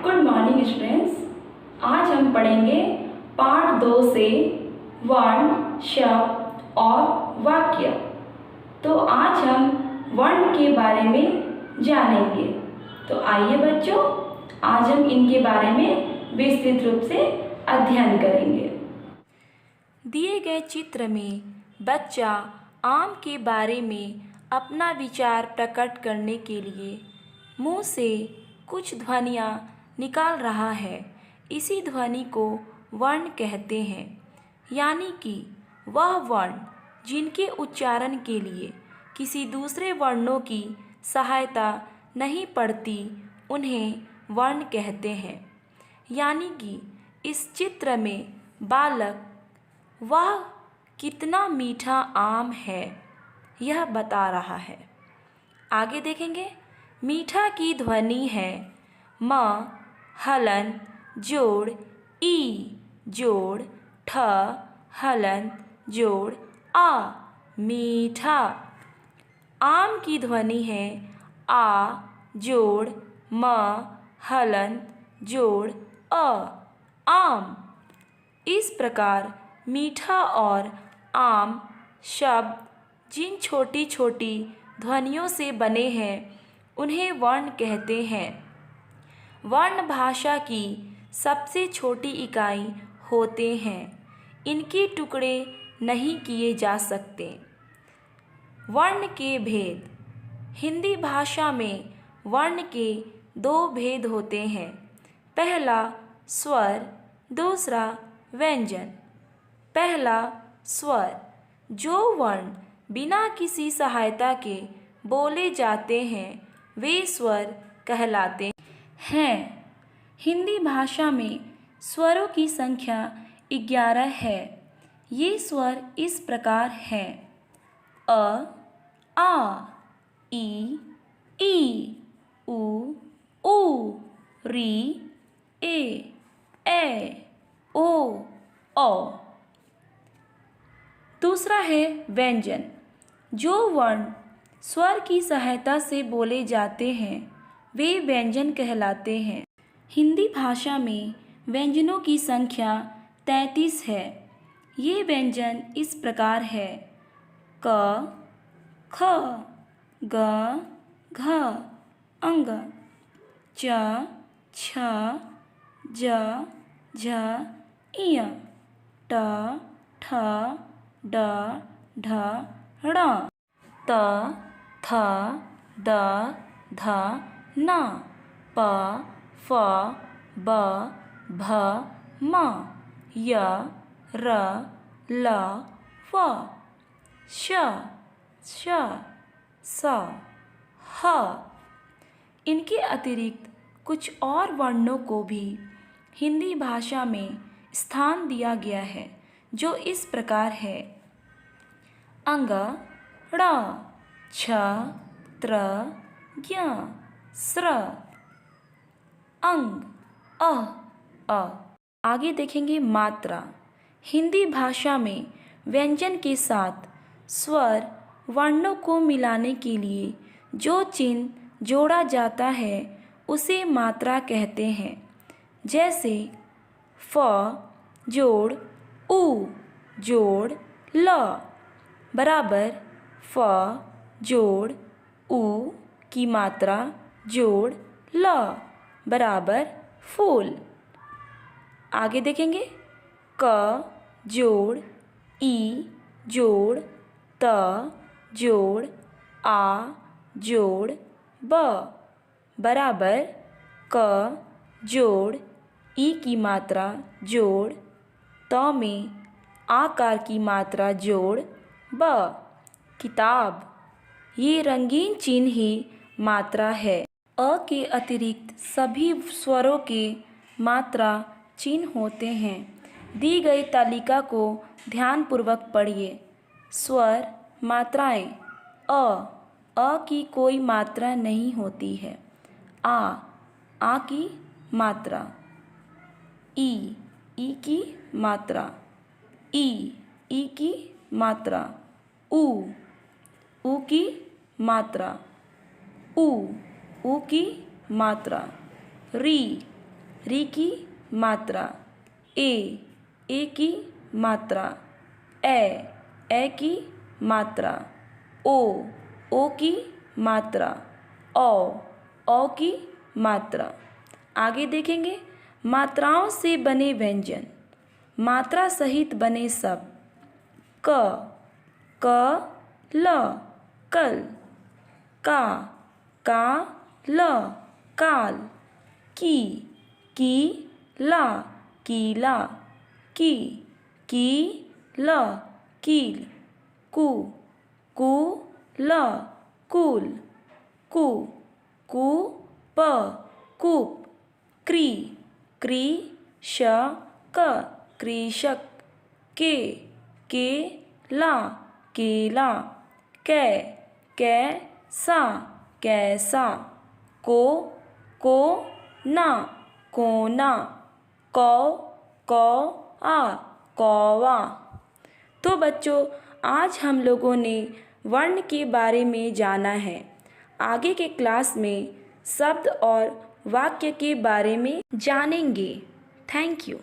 Good morning students. आज हम पढ़ेंगे पार्ट 2 से वर्ण, शब्द और वाक्य। तो आज हम वर्ण के बारे में जानेंगे। तो आइए बच्चों, आज हम इनके बारे में विस्तृत रूप से अध्ययन करेंगे। दिए गए चित्र में बच्चा आम के बारे में अपना विचार प्रकट करने के लिए मुंह से कुछ ध्वनियाँ निकाल रहा है। इसी ध्वनि को वर्ण कहते हैं, यानी कि वह वर्ण जिनके उच्चारण के लिए किसी दूसरे वर्णों की सहायता नहीं पड़ती, उन्हें वर्ण कहते हैं। यानी कि इस चित्र में बालक वह कितना मीठा आम है यह बता रहा है। आगे देखेंगे। मीठा की ध्वनि है म, हलन जोड़ ई जोड़ ठ, हलन जोड़ आ, मीठा। आम की ध्वनि है आ जोड़ म, हलन जोड़ अ, आम। इस प्रकार मीठा और आम शब्द जिन छोटी छोटी ध्वनियों से बने हैं उन्हें वर्ण कहते हैं। वर्ण भाषा की सबसे छोटी इकाई होते हैं। इनके टुकड़े नहीं किए जा सकते। वर्ण के भेद। हिंदी भाषा में वर्ण के दो भेद होते हैं। पहला स्वर, दूसरा व्यंजन। पहला स्वर, जो वर्ण बिना किसी सहायता के बोले जाते हैं वे स्वर कहलाते हैं। हिंदी भाषा में स्वरों की संख्या 11 है। ये स्वर इस प्रकार हैं: अ, आ, ई, उ, ऊ, री, ए, ओ, औ। दूसरा है व्यंजन। जो वर्ण स्वर की सहायता से बोले जाते हैं वे व्यंजन कहलाते हैं। हिंदी भाषा में व्यंजनों की संख्या 33 है। ये व्यंजन इस प्रकार है: क, ख, ग, घ, अंग, च, छ, ज, झ, इय, ट, ठ, ड, ढ, ण, त, थ, द, ध, न, प, फ, ब, भ, म, य, र, ल, व, श, स, ह। इनके अतिरिक्त कुछ और वर्णों को भी हिंदी भाषा में स्थान दिया गया है, जो इस प्रकार है: अंग, ण, छ, त्र, ज्ञ, स्र, अंग, अ। आगे देखेंगे मात्रा। हिंदी भाषा में व्यंजन के साथ स्वर वर्णों को मिलाने के लिए जो चिन्ह जोड़ा जाता है उसे मात्रा कहते हैं। जैसे फ जोड़ उ जोड़ ल बराबर फ जोड़ उ की मात्रा जोड़ ल बराबर फूल। आगे देखेंगे। क जोड़ ई जोड़ त जोड़ आ जोड़ ब बराबर क जोड़ ई की मात्रा जोड़ त में आकार की मात्रा जोड़ ब। किताब। ये रंगीन चिन्ह ही मात्रा है। अ के अतिरिक्त सभी स्वरों के मात्रा चिन्ह होते हैं। दी गई तालिका को ध्यानपूर्वक पढ़िए। स्वर मात्राएं। अ की कोई मात्रा नहीं होती है। आ की मात्रा। ई की मात्रा। ई की मात्रा। उ की मात्रा। ऊ की मात्रा। री री की मात्रा, ए की मात्रा, ए की मात्रा, ओ की मात्रा, ओ की मात्रा। आगे देखेंगे मात्राओं से बने व्यंजन, मात्रा सहित बने शब्द। क ल कल, का ल काल, की ला कीला, की ल कील, कु ल कुल, कु प कूप, क्री श कृषक, के ला केला, सा कैसा, को ना कोना, कौ आ कौवा। तो बच्चों, आज हम लोगों ने वर्ण के बारे में जाना है। आगे के क्लास में शब्द और वाक्य के बारे में जानेंगे। Thank you.